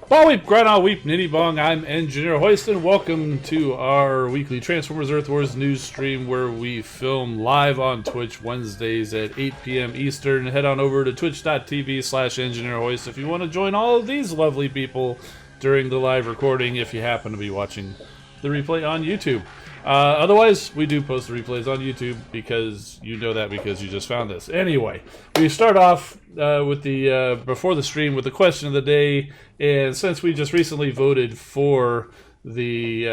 Ball weep, grind on weep, nitty bong. I'm Engineer Hoist, and welcome to our weekly Transformers Earth Wars news stream where we film live on Twitch Wednesdays at 8 p.m. Eastern. Head on over to twitch.tv/EngineerHoist if you want to join all of these lovely people during the live recording if you happen to be watching the replay on YouTube. Otherwise, we do post the replays on YouTube because you know that because you just found this. Anyway, we start off with the before the stream with the question of the day, and since we just recently voted for the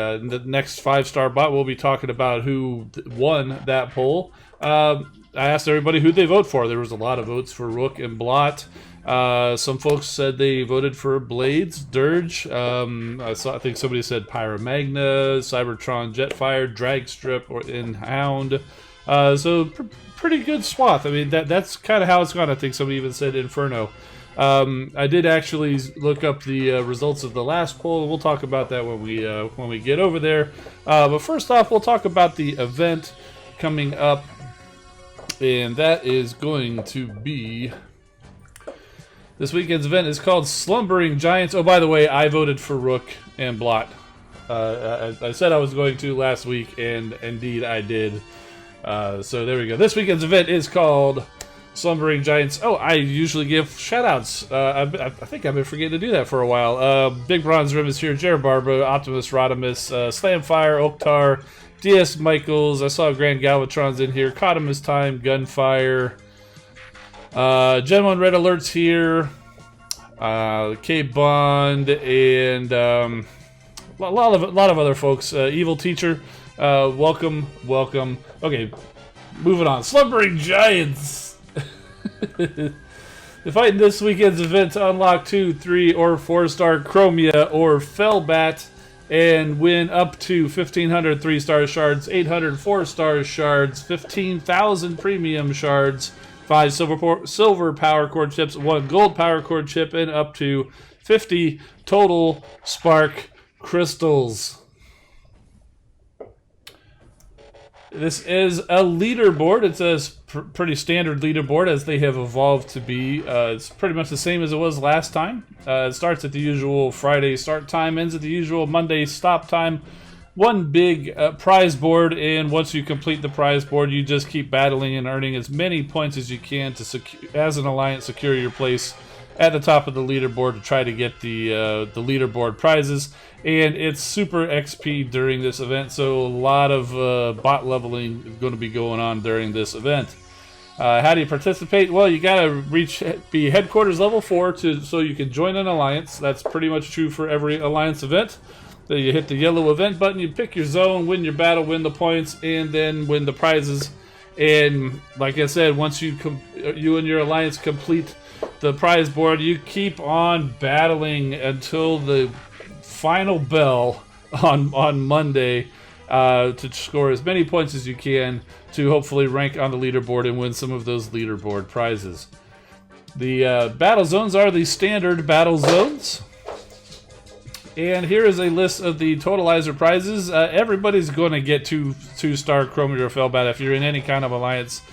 next 5-star bot, we'll be talking about who won that poll. I asked everybody who they vote for. There was a lot of votes for Rook and Blot. Some folks said they voted for Blades, Dirge. I think somebody said Pyromagna, Cybertron, Jetfire, Dragstrip, or Hound. So pretty good swath. I mean, that's kind of how it's gone. I think somebody even said Inferno. I did actually look up the results of the last poll. We'll talk about that when we get over there. But first off, we'll talk about the event coming up, and that is going to be. This weekend's event is called Slumbering Giants. Oh, by the way, I voted for Rook and Blot. I said I was going to last week, and indeed I did. So there we go. This weekend's event is called Slumbering Giants. Oh, I usually give shoutouts. I think I've been forgetting to do that for a while. Big Bronze Rim is here. Jared Barber, Optimus Rodimus, Slamfire, Oktar, DS Michaels. I saw Grand Galvatron's in here. Cotimus Time, Gunfire. Gen 1 Red Alert's here, K-Bond, and a lot of other folks. Evil Teacher, welcome. Okay, moving on. Slumbering Giants. The fight in this weekend's event to unlock 2, 3, or 4-star Chromia or Fellbat and win up to 1,500 3-star shards, 800 4-star shards, 15,000 premium shards, 5 silver power core chips, 1 gold power core chip, and up to 50 total spark crystals. This is a leaderboard. It's a pretty standard leaderboard as they have evolved to be. It's pretty much the same as it was last time. It starts at the usual Friday start time, ends at the usual Monday stop time. One big prize board, and once you complete the prize board, you just keep battling and earning as many points as you can to as an alliance secure your place at the top of the leaderboard to try to get the leaderboard prizes. And it's super XP during this event, so a lot of bot leveling is going to be going on during this event. How do you participate? Well, you gotta be headquarters level 4 so you can join an alliance. That's pretty much true for every alliance event. So you hit the yellow event button, you pick your zone, win your battle, win the points, and then win the prizes. And like I said, once you and your alliance complete the prize board, you keep on battling until the final bell on Monday to score as many points as you can to hopefully rank on the leaderboard and win some of those leaderboard prizes. The battle zones are the standard battle zones. And here is a list of the TOTALIZER prizes. Everybody's going to get 2-star Chromia or Fellbat if you're in any kind of alliance,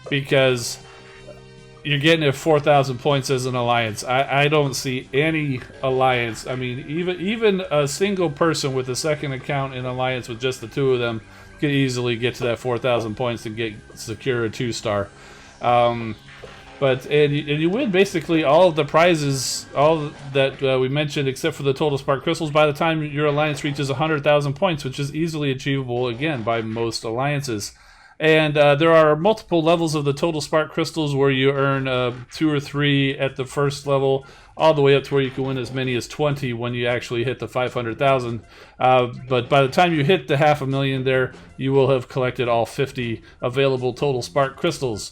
because you're getting it 4,000 points as an alliance. I don't see any alliance. I mean, even a single person with a second account in alliance with just the 2 of them could easily get to that 4,000 points and secure a 2-star. And you win basically all of the prizes, all that we mentioned, except for the total spark crystals, by the time your alliance reaches 100,000 points, which is easily achievable, again, by most alliances. And there are multiple levels of the total spark crystals where you earn 2 or 3 at the first level, all the way up to where you can win as many as 20 when you actually hit the 500,000. But by the time you hit the 500,000 there, you will have collected all 50 available total spark crystals.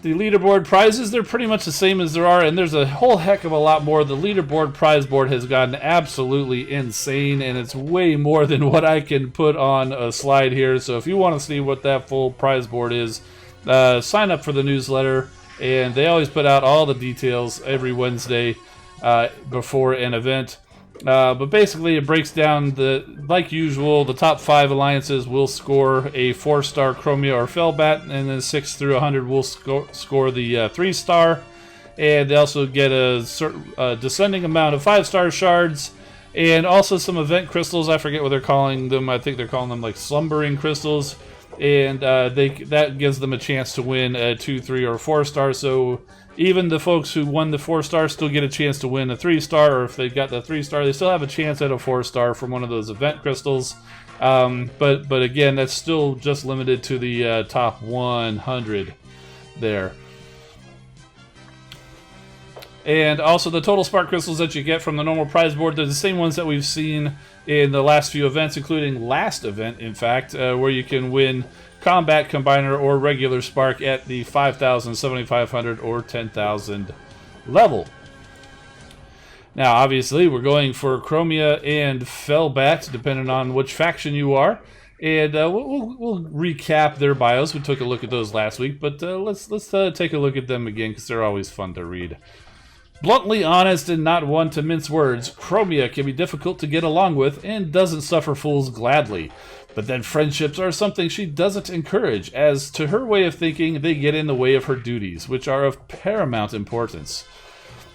The leaderboard prizes, they're pretty much the same as there are, and there's a whole heck of a lot more. The leaderboard prize board has gotten absolutely insane, and it's way more than what I can put on a slide here. So if you want to see what that full prize board is, sign up for the newsletter, and they always put out all the details every Wednesday before an event. But basically it breaks down, like usual, the top 5 alliances will score a 4-star Chromia or Fellbat, and then 6 through 100 will score the 3-star. and they also get a certain descending amount of 5-star shards, and also some event crystals. I forget what they're calling them. I think they're calling them like slumbering crystals, and that gives them a chance to win a 2, 3, or 4-star. So even the folks who won the 4-star still get a chance to win a 3-star, or if they got the 3-star, they still have a chance at a 4-star from one of those event crystals. But again, that's still just limited to the top 100 there. And also the total spark crystals that you get from the normal prize board, they're the same ones that we've seen in the last few events, including last event, in fact, where you can win combat, combiner, or regular spark at the 5,000, 7,500, or 10,000 level. Now, obviously, we're going for Chromia and Fellbat, depending on which faction you are. And we'll recap their bios. We took a look at those last week, but let's take a look at them again, because they're always fun to read. Bluntly honest and not one to mince words, Chromia can be difficult to get along with and doesn't suffer fools gladly. But then friendships are something she doesn't encourage, as to her way of thinking, they get in the way of her duties, which are of paramount importance.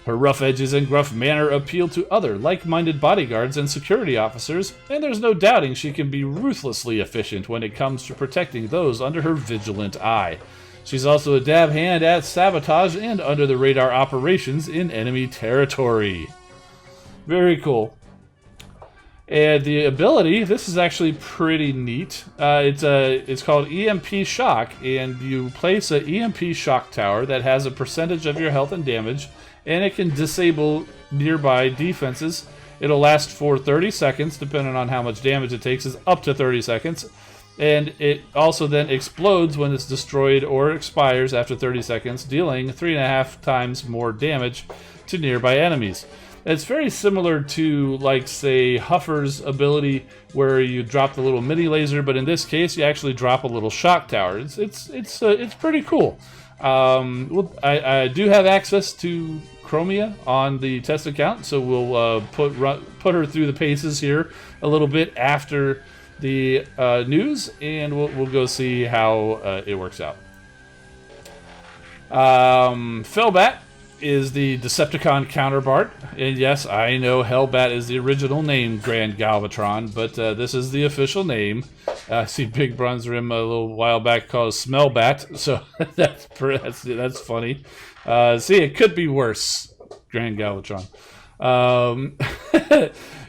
Her rough edges and gruff manner appeal to other like-minded bodyguards and security officers, and there's no doubting she can be ruthlessly efficient when it comes to protecting those under her vigilant eye. She's also a dab hand at sabotage and under-the-radar operations in enemy territory. Very cool. And the ability, this is actually pretty neat. It's called EMP Shock, and you place an EMP Shock Tower that has a percentage of your health and damage, and it can disable nearby defenses. It'll last for 30 seconds, depending on how much damage it takes, is up to 30 seconds. And it also then explodes when it's destroyed or expires after 30 seconds, dealing 3.5 times more damage to nearby enemies. It's very similar to, like, say, Huffer's ability, where you drop the little mini laser, but in this case, you actually drop a little shock tower. It's pretty cool. I do have access to Chromia on the test account, so we'll put her through the paces here a little bit after the news, and we'll go see how it works out. Fellbat is the Decepticon counterpart, and yes, I know Hellbat is the original name, Grand Galvatron, but this is the official name. I see Big Bronzerim a little while back called Smellbat, so that's funny. See, it could be worse, Grand Galvatron.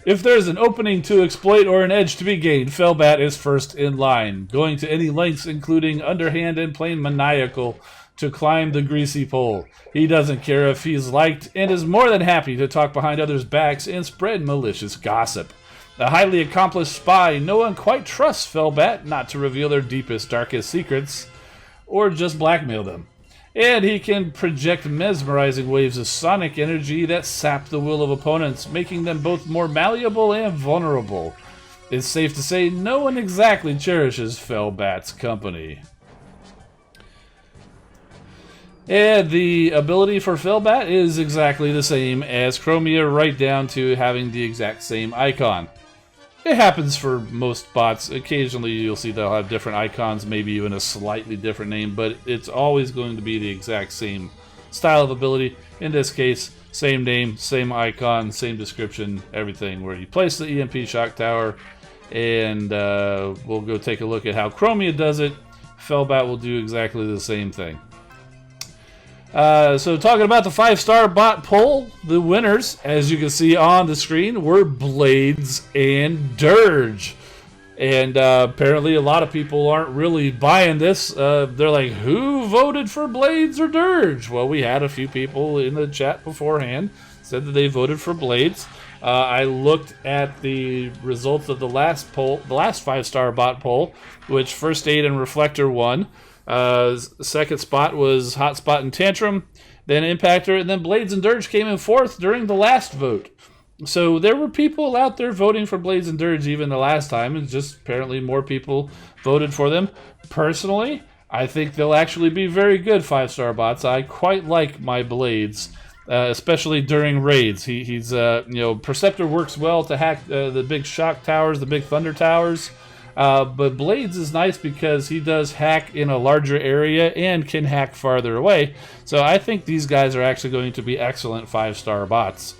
If there's an opening to exploit or an edge to be gained, Fellbat is first in line, going to any lengths, including underhand and plain maniacal, to climb the greasy pole. He doesn't care if he's liked, and is more than happy to talk behind others' backs and spread malicious gossip. A highly accomplished spy, no one quite trusts Fellbat not to reveal their deepest, darkest secrets, or just blackmail them. And he can project mesmerizing waves of sonic energy that sap the will of opponents, making them both more malleable and vulnerable. It's safe to say no one exactly cherishes Fellbat's company. And the ability for Fellbat is exactly the same as Chromia, right down to having the exact same icon. It happens for most bots. Occasionally you'll see they'll have different icons, maybe even a slightly different name, but it's always going to be the exact same style of ability. In this case, same name, same icon, same description, everything, where you place the EMP Shock Tower, and we'll go take a look at how Chromia does it. Fellbat will do exactly the same thing. So talking about the 5-star bot poll, the winners, as you can see on the screen, were Blades and Dirge. And apparently a lot of people aren't really buying this. They're like, who voted for Blades or Dirge? Well, we had a few people in the chat beforehand said that they voted for Blades. I looked at the results of the last poll, the last 5-star bot poll, which First Aid and Reflector won. Second spot was Hotspot and Tantrum, then Impactor, and then Blades and Dirge came in fourth during the last vote. So there were people out there voting for Blades and Dirge even the last time, and just apparently more people voted for them. Personally, I think they'll actually be very good 5-star bots. I quite like my Blades, especially during raids. He's Perceptor works well to hack the big shock towers, the big thunder towers. But Blades is nice because he does hack in a larger area and can hack farther away. So I think these guys are actually going to be excellent 5-star bots.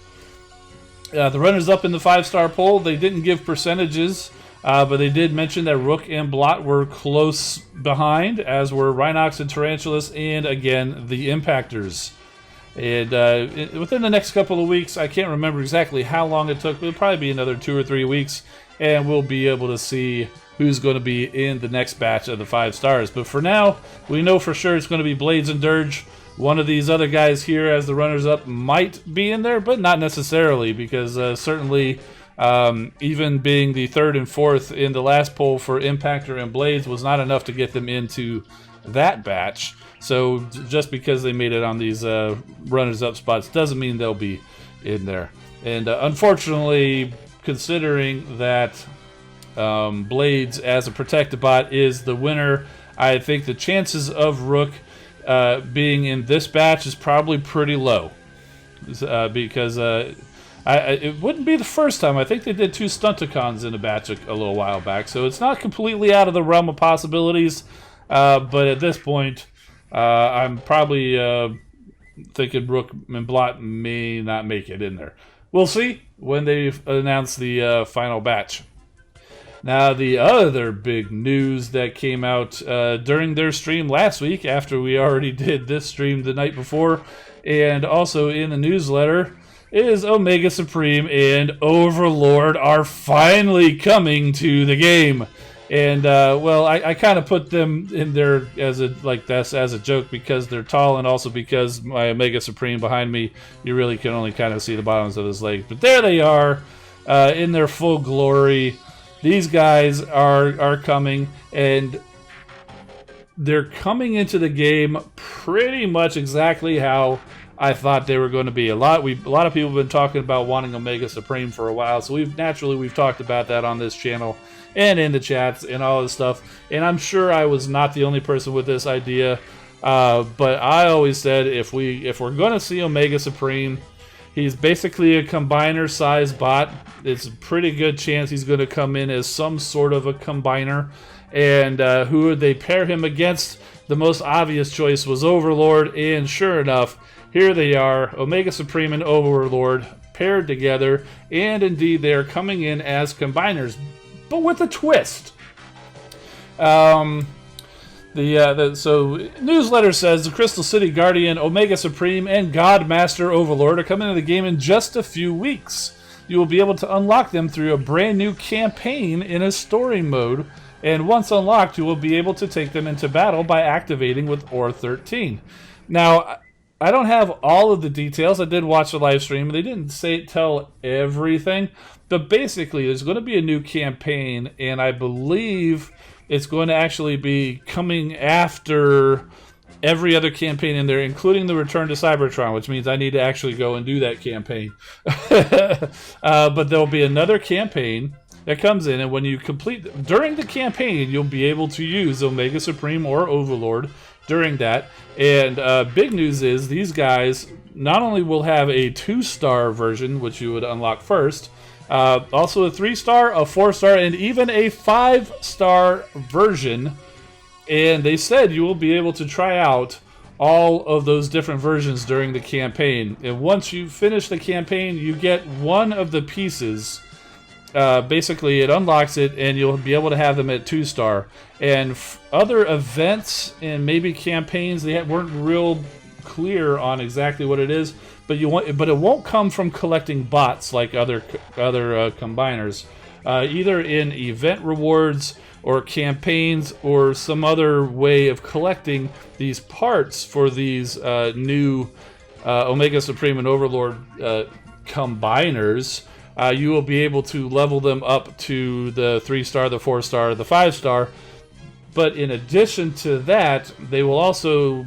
The runners-up in the 5-star poll, they didn't give percentages, but they did mention that Rook and Blot were close behind, as were Rhinox and Tarantulas, and again, the Impactors. And within the next couple of weeks, I can't remember exactly how long it took, but it'll probably be another 2 or 3 weeks, and we'll be able to see who's going to be in the next batch of the 5 stars. But for now, we know for sure it's going to be Blades and Dirge. One of these other guys here as the runners-up might be in there, but not necessarily, because certainly even being the 3rd and 4th in the last poll for Impactor and Blades was not enough to get them into that batch. So just because they made it on these runners-up spots doesn't mean they'll be in there. And unfortunately, considering that Blades as a protected bot is the winner, I think the chances of Rook being in this batch is probably pretty low, because it wouldn't be the first time. I think they did 2 Stunticons in a batch a little while back, so it's not completely out of the realm of possibilities, but at this point I'm probably thinking Rook and Blot may not make it in there. We'll see when they announce the final batch. Now, the other big news that came out during their stream last week, after we already did this stream the night before, and also in the newsletter, is Omega Supreme and Overlord are finally coming to the game. And, well, I kind of put them in there as a joke because they're tall, and also because my Omega Supreme behind me, you really can only kind of see the bottoms of his legs. But there they are, in their full glory. These guys are coming, and they're coming into the game pretty much exactly how I thought they were going to be. A lot of people have been talking about wanting Omega Supreme for a while, so we've talked about that on this channel and in the chats and all this stuff. And I'm sure I was not the only person with this idea, but I always said if we're going to see Omega Supreme, he's basically a combiner-sized bot. It's a pretty good chance he's going to come in as some sort of a combiner. And who would they pair him against? The most obvious choice was Overlord, and sure enough, here they are, Omega Supreme and Overlord paired together, and indeed they are coming in as combiners, but with a twist. So newsletter says the Crystal City Guardian, Omega Supreme, and Godmaster Overlord are coming into the game in just a few weeks. You will be able to unlock them through a brand new campaign in a story mode, and once unlocked, you will be able to take them into battle by activating with Ore 13. Now, I don't have all of the details. I did watch the live stream. They didn't tell everything, but basically, there's going to be a new campaign, and I believe it's going to actually be coming after every other campaign in there, including the Return to Cybertron, which means I need to actually go and do that campaign. But there'll be another campaign that comes in, and when you complete during the campaign, you'll be able to use Omega Supreme or Overlord during that. And big news is these guys not only will have a 2-star version, which you would unlock first, also a 3-star, a 4-star, and even a 5-star version. And they said you will be able to try out all of those different versions during the campaign. And once you finish the campaign, you get one of the pieces. Basically, it unlocks it, and you'll be able to have them at 2-star. And other events and maybe campaigns, they weren't real clear on exactly what it is. But it won't come from collecting bots like other combiners. Either in event rewards or campaigns or some other way of collecting these parts for these new Omega Supreme and Overlord combiners. You will be able to level them up to the 3-star, the 4-star, the 5-star. But in addition to that, they will also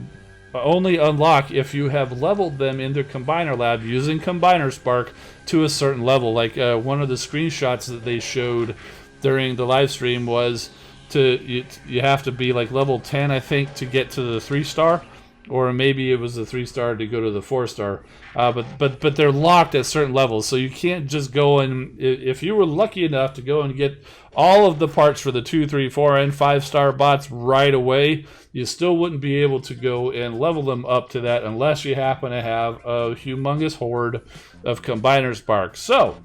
only unlock if you have leveled them in their Combiner Lab using Combiner Spark to a certain level. Like one of the screenshots that they showed during the live stream was you have to be like level 10, I think, to get to the 3-star. or maybe it was a 3-star to go to the 4-star. But they're locked at certain levels, so you can't just go and, if you were lucky enough to go and get all of the parts for the 2, 3, 4, and 5-star bots right away, you still wouldn't be able to go and level them up to that unless you happen to have a humongous horde of Combiner Sparks. So,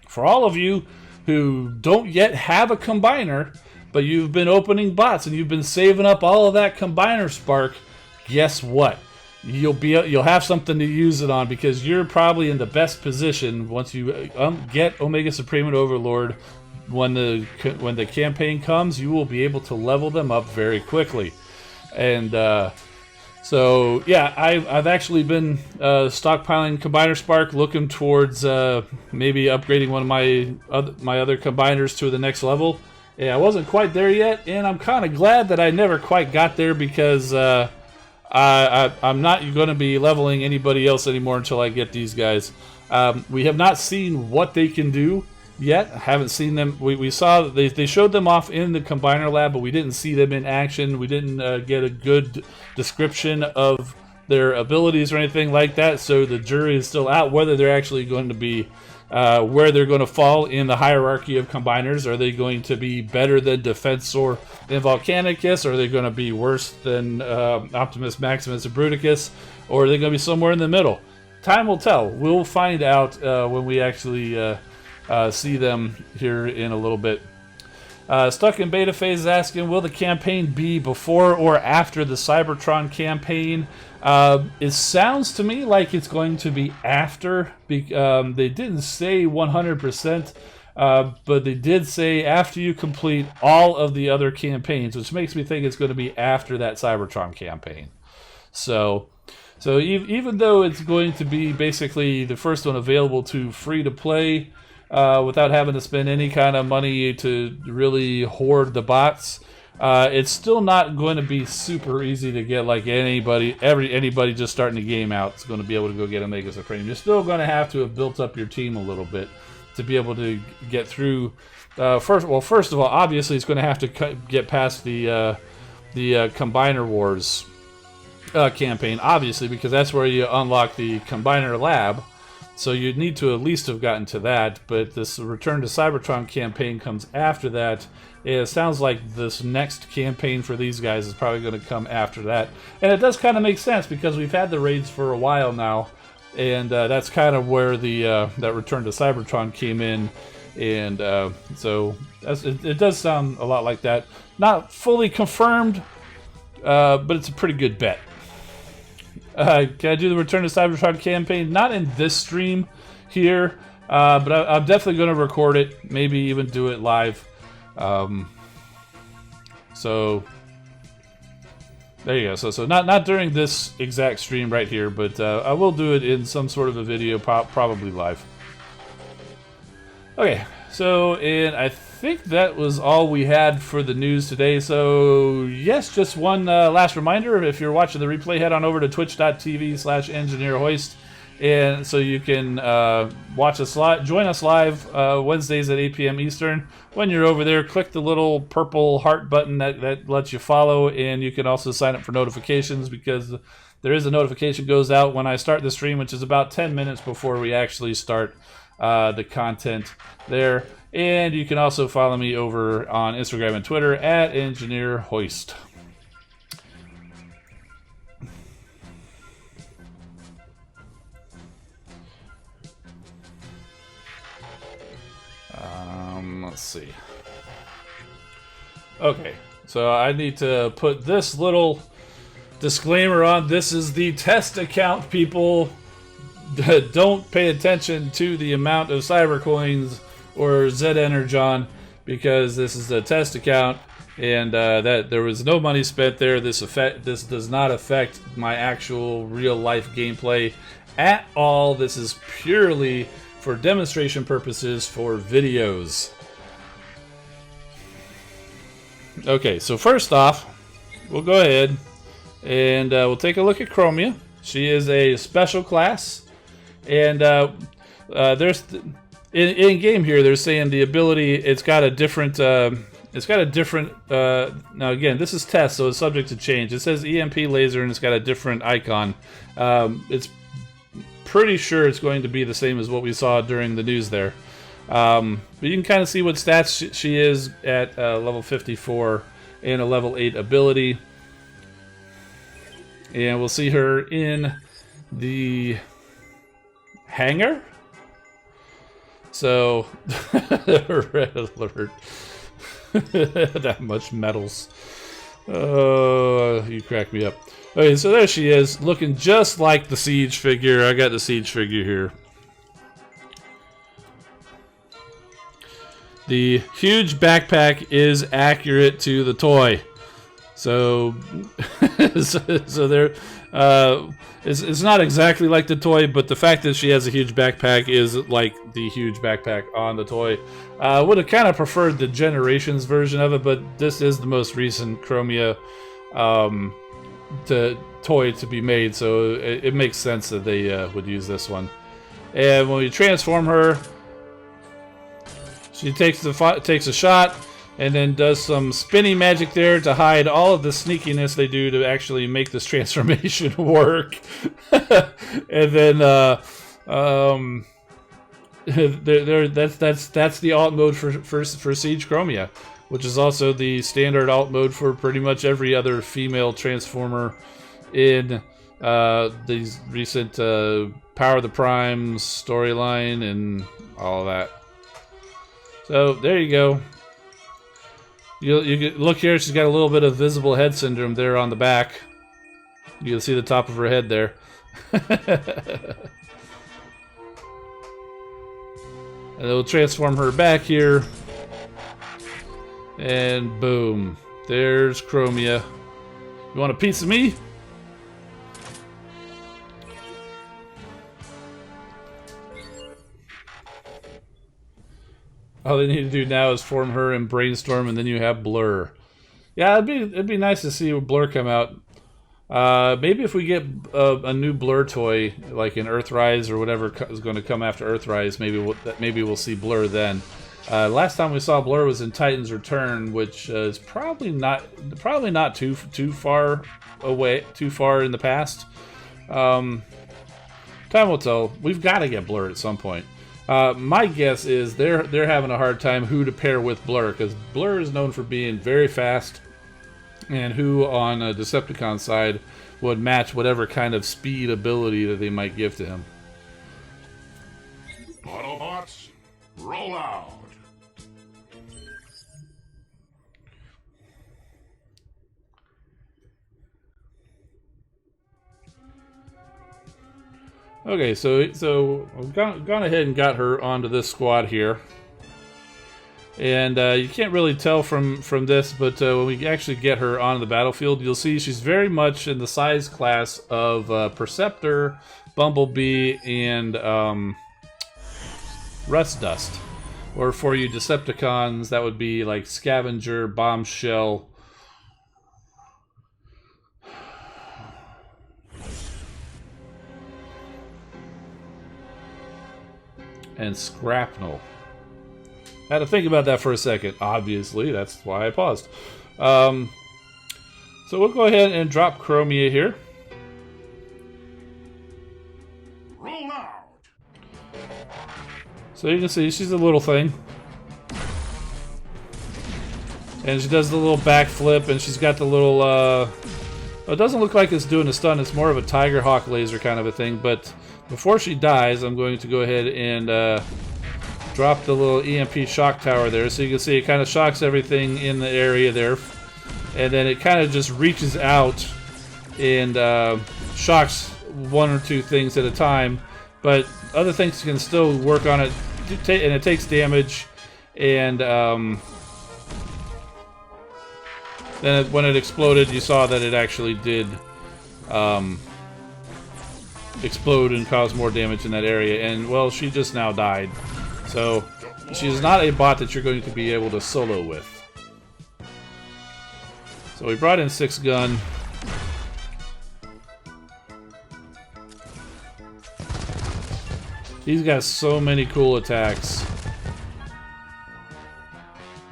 for all of you who don't yet have a Combiner, but you've been opening bots and you've been saving up all of that Combiner Spark, guess what? You'll have something to use it on, because you're probably in the best position once you get Omega Supreme and Overlord. When the campaign comes, you will be able to level them up very quickly. And so yeah, I've actually been stockpiling Combiner Spark, looking towards maybe upgrading one of my other Combiners to the next level. Yeah, I wasn't quite there yet, and I'm kind of glad that I never quite got there, because I'm not going to be leveling anybody else anymore until I get these guys. We have not seen what they can do yet. I haven't seen them. We saw they showed them off in the Combiner Lab, but we didn't see them in action. We didn't get a good description of their abilities or anything like that, so the jury is still out whether they're actually going to be where they're going to fall in the hierarchy of Combiners. Are they going to be better than Defensor and Volcanicus? Or are they going to be worse than Optimus, Maximus, and Bruticus? Or are they going to be somewhere in the middle? Time will tell. We'll find out when we actually see them here in a little bit. Stuck in Beta Phase is asking, will the campaign be before or after the Cybertron campaign? It sounds to me like it's going to be after. They didn't say 100%, but they did say after you complete all of the other campaigns, which makes me think it's going to be after that Cybertron campaign. So even though it's going to be basically the first one available to free to play, without having to spend any kind of money to really hoard the bots, it's still not going to be super easy to get. Like anybody just starting the game out is going to be able to go get Omega Supreme. You're still going to have to have built up your team a little bit to be able to get through. First of all, obviously it's going to have to get past the Combiner Wars campaign, obviously, because that's where you unlock the Combiner Lab. So you need to at least have gotten to that, but this Return to Cybertron campaign comes after that. It sounds like this next campaign for these guys is probably going to come after that. And it does kind of make sense, because we've had the raids for a while now, and that's kind of where the that Return to Cybertron came in. And so it does sound a lot like that. Not fully confirmed, but it's a pretty good bet. Can I do the Return to Cybertron campaign? Not in this stream here, but I'm definitely going to record it, maybe even do it live. So there you go. So not during this exact stream right here, but I will do it in some sort of a video, probably live. Okay, so and I think that was all we had for the news today. So yes, just one last reminder: if you're watching the replay, head on over to twitch.tv/engineerhoist, and so you can watch us live, join us live Wednesdays at 8 p.m. Eastern. When you're over there, click the little purple heart button that lets you follow, and you can also sign up for notifications, because there is a notification goes out when I start the stream, which is about 10 minutes before we actually start the content there. And you can also follow me over on Instagram and Twitter at Engineer Hoist. Let's see. Okay, so I need to put this little disclaimer on. This is the test account, people. Don't pay attention to the amount of cyber coins or Z Energon, because this is a test account, and that there was no money spent there. This does not affect my actual real life gameplay at all. This is purely for demonstration purposes for videos. Okay, so first off, we'll go ahead and we'll take a look at Chromia. She is a special class, and there's in game here they're saying the ability, it's got a different it's got a different, now again, this is test, so it's subject to change. It says EMP laser and it's got a different icon. It's pretty sure it's going to be the same as what we saw during the news there. But you can kind of see what stats she is at level 54 and a level 8 ability. And we'll see her in the hangar. So, red alert. That much metals. You crack me up. Okay, so there she is, looking just like the Siege figure. I got the Siege figure here. The huge backpack is accurate to the toy. So, so there, it's not exactly like the toy, but the fact that she has a huge backpack is like the huge backpack on the toy. Would have kind of preferred the Generations version of it, but this is the most recent Chromia toy to be made, so it makes sense that they would use this one. And when we transform her, she takes a shot, and then does some spinning magic there to hide all of the sneakiness they do to actually make this transformation work. And then that's the alt mode for Siege Chromia, which is also the standard alt mode for pretty much every other female transformer in these recent Power of the Primes storyline and all of that. So there you go. You can look here, she's got a little bit of visible head syndrome there on the back. You can see the top of her head there. And it'll transform her back here. And boom. There's Chromia. You want a piece of me? All they need to do now is form her and Brainstorm, and then you have Blur. Yeah, it'd be nice to see Blur come out. Maybe if we get a new Blur toy, like in Earthrise or whatever is going to come after Earthrise, maybe we'll see Blur then. Last time we saw Blur was in Titan's Return, which is probably not too far away, too far in the past. Time will tell. We've got to get Blur at some point. My guess is they're having a hard time who to pair with Blur, because Blur is known for being very fast, and who on a Decepticon side would match whatever kind of speed ability that they might give to him. Autobots, roll out! Okay, so I've gone ahead and got her onto this squad here. And you can't really tell from this, but when we actually get her onto the battlefield, you'll see she's very much in the size class of Perceptor, Bumblebee, and Rust Dust. Or for you Decepticons, that would be like Scavenger, Bombshell, and Scrapnel. I had to think about that for a second. Obviously, that's why I paused. So we'll go ahead and drop Chromia here. Roll out! So you can see she's a little thing. And she does the little backflip, and she's got the little... it doesn't look like it's doing a stun. It's more of a Tiger Hawk laser kind of a thing, but... Before she dies, I'm going to go ahead and drop the little EMP shock tower there. So you can see it kind of shocks everything in the area there. And then it kind of just reaches out and shocks one or two things at a time. But other things can still work on it. And it takes damage. And then when it exploded, you saw that it actually did... explode and cause more damage in that area, and well, she just now died. So she's not a bot that you're going to be able to solo with. So we brought in 6-gun. He's got so many cool attacks.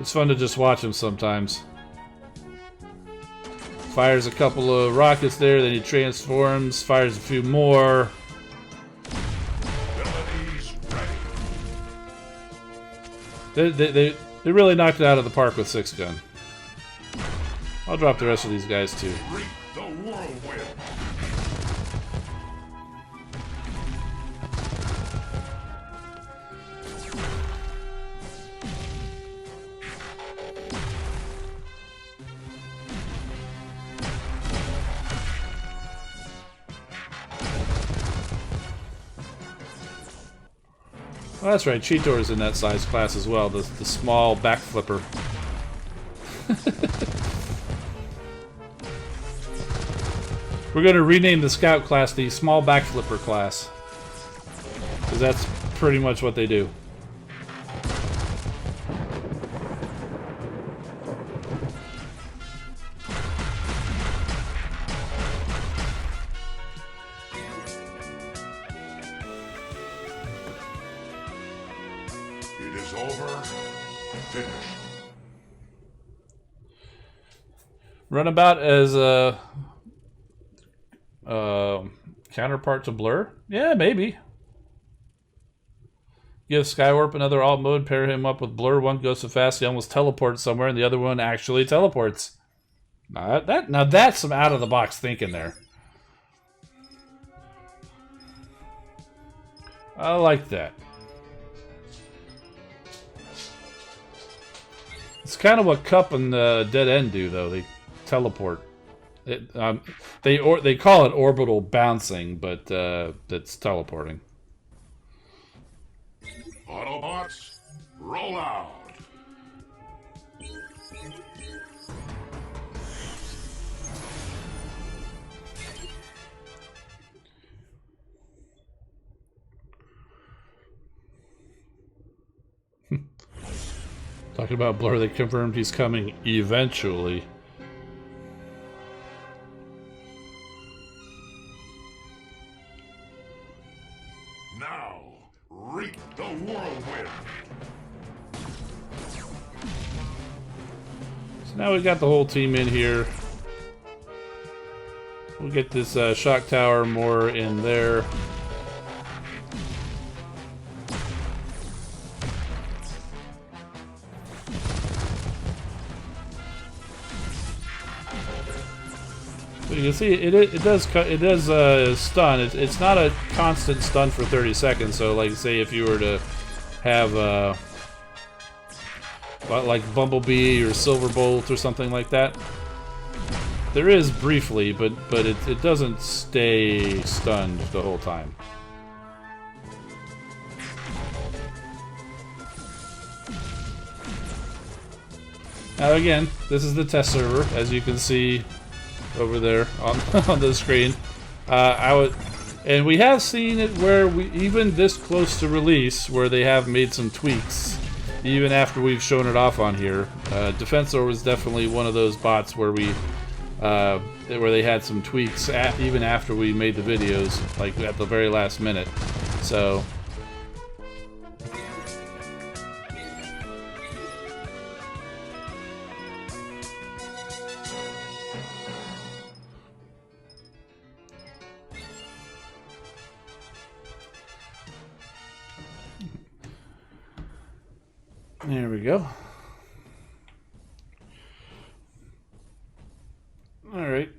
It's fun to just watch him sometimes. Fires a couple of rockets there, then he transforms, fires a few more. They really knocked it out of the park with 6-gun. I'll drop the rest of these guys too. The whirlwind. Oh, that's right, Cheetor's in that size class as well, the small back flipper. We're going to rename the Scout class the Small Back Flipper class. Because that's pretty much what they do. It is over. Finished. Runabout as a counterpart to Blur? Yeah, maybe. Give Skywarp another alt mode, pair him up with Blur. One goes so fast he almost teleports somewhere, and the other one actually teleports. Now that's some out of the box thinking there. I like that. It's kind of what Cup and Dead End do, though. They teleport. They call it orbital bouncing, but that's teleporting. Autobots, roll out. Talking about Blur, they confirmed he's coming eventually. Now, reap the whirlwind. So now we've got the whole team in here. We'll get this shock tower more in there. So you can see it does stun. It's not a constant stun for 30 seconds. So like say if you were to have like Bumblebee or Silverbolt or something like that, there is briefly, but it doesn't stay stunned the whole time. Now again, this is the test server, as you can see over there on the screen. And we have seen it where even this close to release, where they have made some tweaks, even after we've shown it off on here. Defensor was definitely one of those bots where where they had some tweaks even after we made the videos, like at the very last minute. So. There we go. All right.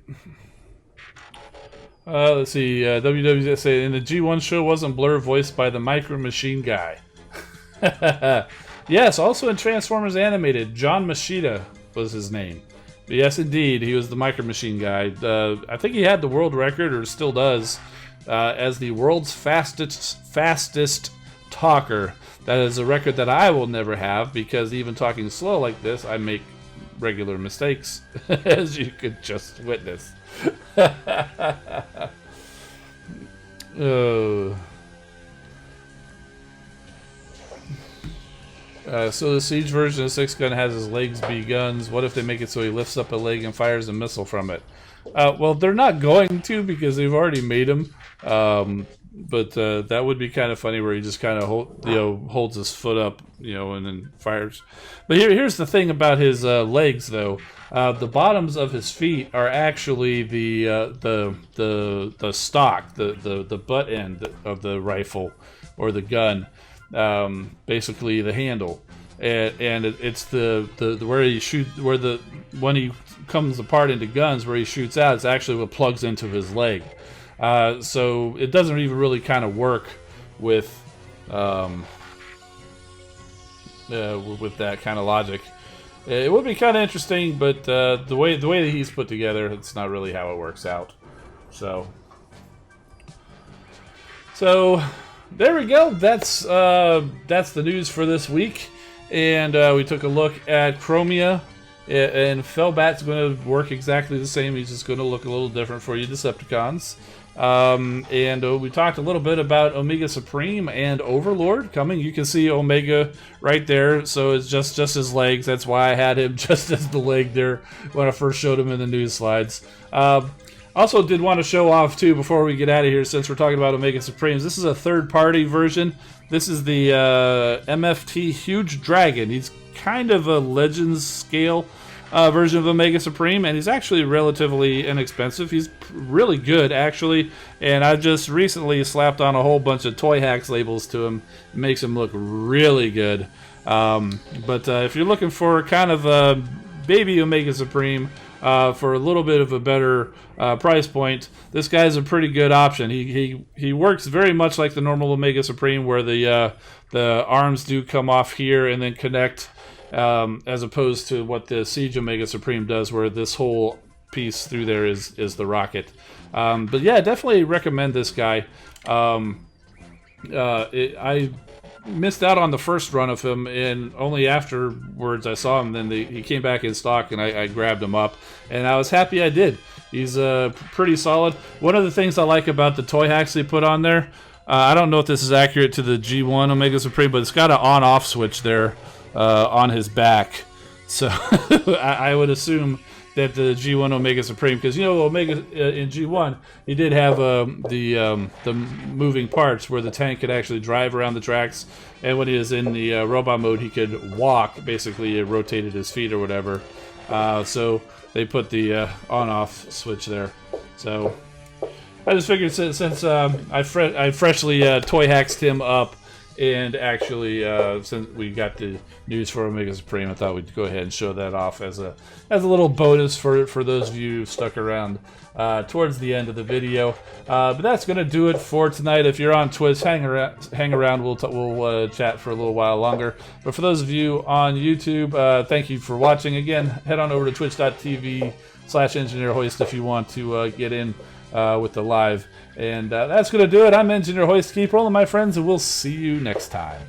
Let's see. WWSA in the G1 show wasn't Blur voiced by the Micro Machine guy. Yes, also in Transformers Animated, John Machida was his name. But yes, indeed, he was the Micro Machine guy. I think he had the world record, or still does, as the world's fastest talker. That is a record that I will never have, because even talking slow like this, I make regular mistakes, as you could just witness. So the Siege version of 6-gun has his legs be guns. What if they make it so he lifts up a leg and fires a missile from it? Well, they're not going to, because they've already made them. But that would be kind of funny, where he just kind of holds his foot up and then fires. But here's the thing about his legs, though. The bottoms of his feet are actually the stock, the butt end of the rifle or the gun, basically the handle, and it's the where he shoot when he comes apart into guns where he shoots out. It's actually what plugs into his leg. So it doesn't even really kind of work with that kind of logic. It would be kind of interesting, but the way that he's put together, it's not really how it works out. So there we go. That's the news for this week, and we took a look at Chromia. And Fellbat's going to work exactly the same. He's just going to look a little different for you Decepticons. And we talked a little bit about Omega Supreme and Overlord coming. You can see Omega right there, so it's just his legs. That's why I had him just as the leg there when I first showed him in the news slides. Also did want to show off, too, before we get out of here, since we're talking about Omega Supremes. This is a third-party version. This is the MFT Huge Dragon. He's kind of a Legends scale version of Omega Supreme, and he's actually relatively inexpensive. He's really good, actually, and I just recently slapped on a whole bunch of Toy Hacks labels to him. It makes him look really good. But if you're looking for kind of a baby Omega Supreme for a little bit of a better price point, this guy's a pretty good option. He works very much like the normal Omega Supreme, where the arms do come off here and then connect, as opposed to what the Siege Omega Supreme does, where this whole piece through there is the rocket. But yeah, definitely recommend this guy. I missed out on the first run of him, and only afterwards I saw him. Then he came back in stock, and I grabbed him up, and I was happy I did. He's pretty solid. One of the things I like about the Toy Hacks they put on there, I don't know if this is accurate to the G1 Omega Supreme, but it's got an on-off switch there on his back. So I would assume that the G1 Omega Supreme, because Omega in G1, he did have the moving parts where the tank could actually drive around the tracks, and when he was in the robot mode, he could walk. Basically, it rotated his feet or whatever. So they put the on-off switch there. So I just figured since I freshly Toy Hacked him up, and actually since we got the news for Omega Supreme, I thought we'd go ahead and show that off as a little bonus for those of you who stuck around towards the end of the video. But that's gonna do it for tonight. If you're on Twitch, hang around. We'll chat for a little while longer. But for those of you on YouTube, thank you for watching. Again, head on over to twitch.tv/EngineerHoist if you want to get in with the live. And that's going to do it. I'm Engineer Hoist. Keep rolling, my friends, and we'll see you next time.